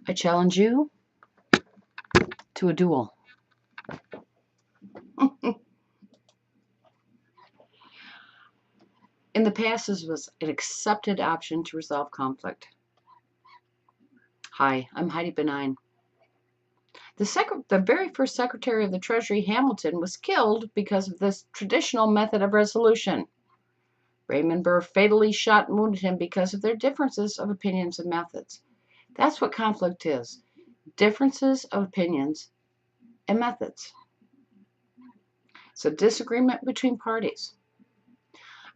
I challenge you to a duel. In the past, this was an accepted option to resolve conflict. Hi, I'm Heidi Bonine. The very first Secretary of the Treasury, Hamilton, was killed because of this traditional method of resolution. Raymond Burr fatally shot and wounded him because of their differences of opinions and methods. That's what conflict is. Differences of opinions and methods. It's a disagreement between parties.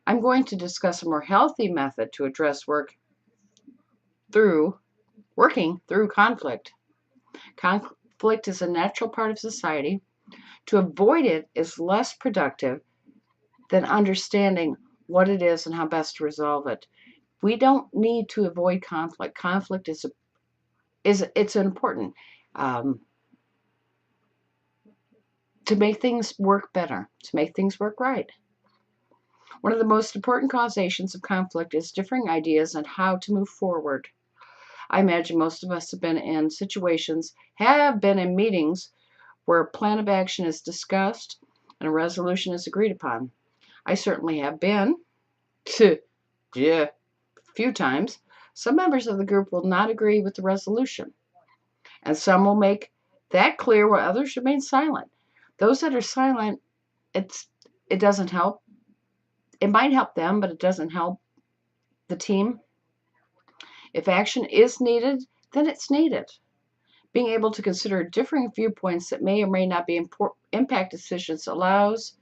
I'm going to discuss a more healthy method to address working through conflict. Conflict is a natural part of society. To avoid it is less productive than understanding what it is and how best to resolve it. We don't need to avoid conflict. Conflict is important to make things work better, to make things work right. One of the most important causations of conflict is differing ideas on how to move forward. I imagine most of us have been in meetings where a plan of action is discussed and a resolution is agreed upon. I certainly have been. Yeah, a few times. Some members of the group will not agree with the resolution, and some will make that clear while others remain silent. Those that are silent, it doesn't help. It might help them, but it doesn't help the team. If action is needed, then it's needed. Being able to consider differing viewpoints that may or may not impact decisions allows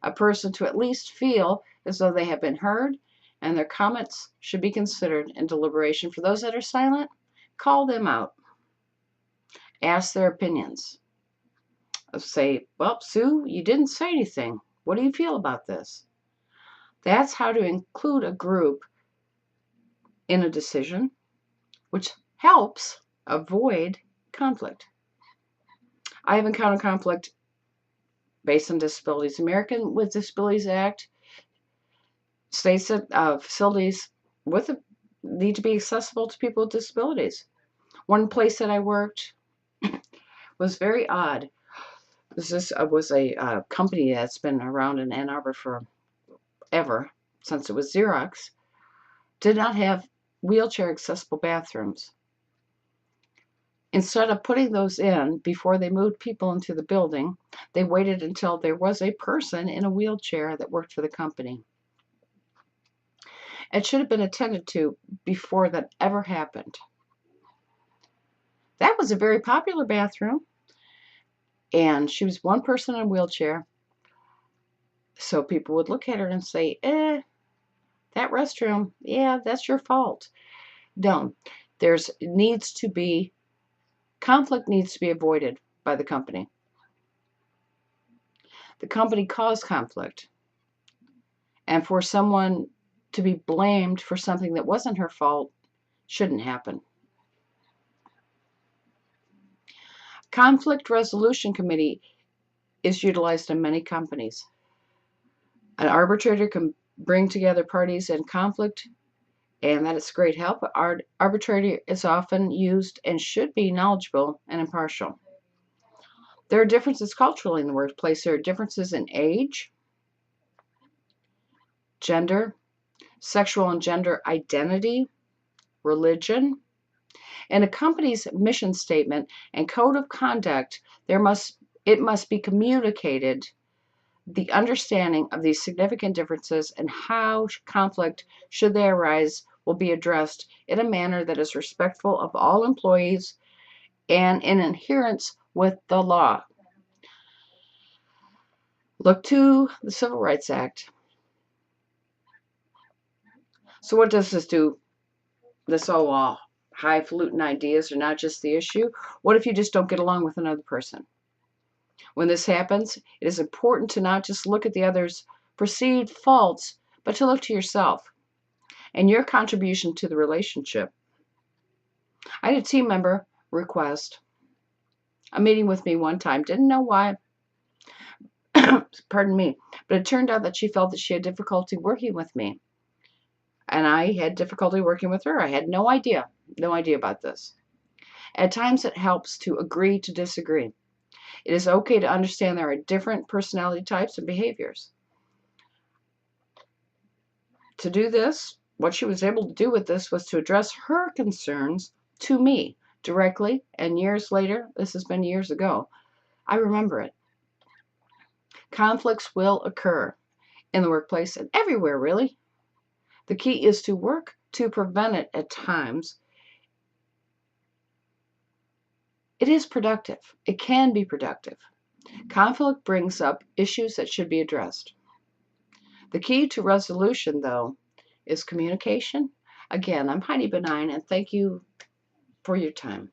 a person to at least feel as though they have been heard and their comments should be considered in deliberation. For those that are silent, call them out. Ask their opinions. Say, well, Sue, you didn't say anything. What do you feel about this? That's how to include a group in a decision, which helps avoid conflict. I have encountered conflict based on disabilities. American with Disabilities Act states that facilities need to be accessible to people with disabilities. One place that I worked was very odd. This was a company that's been around in Ann Arbor forever, since it was Xerox, did not have wheelchair accessible bathrooms. Instead of putting those in before they moved people into the building, they waited until there was a person in a wheelchair that worked for the company. It should have been attended to before that ever happened. That was a very popular bathroom, and she was one person in a wheelchair. So people would look at her and say, that restroom, yeah, that's your fault. No, conflict needs to be avoided by the company. The company caused conflict. And for someone to be blamed for something that wasn't her fault shouldn't happen. Conflict resolution committee is utilized in many companies. An arbitrator can bring together parties in conflict, and that is great help. Our arbitrator is often used and should be knowledgeable and impartial. There are differences culturally in the workplace. There are differences in age, gender, sexual and gender identity, religion. In a company's mission statement and code of conduct, it must be communicated the understanding of these significant differences and how conflict, should they arise, will be addressed in a manner that is respectful of all employees and in adherence with the law. Look to the Civil Rights Act. So what does this do? This highfalutin ideas are not just the issue. What if you just don't get along with another person? When this happens, it is important to not just look at the other's perceived faults, but to look to yourself and your contribution to the relationship. I had a team member request a meeting with me one time. Didn't know why. Pardon me. But it turned out that she felt that she had difficulty working with me. And I had difficulty working with her. I had no idea about this. At times, it helps to agree to disagree. It is okay to understand there are different personality types and behaviors. To do this, what she was able to do with this was to address her concerns to me directly, and years later, this has been years ago, I remember it. Conflicts will occur in the workplace and everywhere, really. The key is to work to prevent it at times. It is productive. It can be productive. Conflict brings up issues that should be addressed. The key to resolution, though, is communication. Again, I'm Heidi Bonine, and thank you for your time.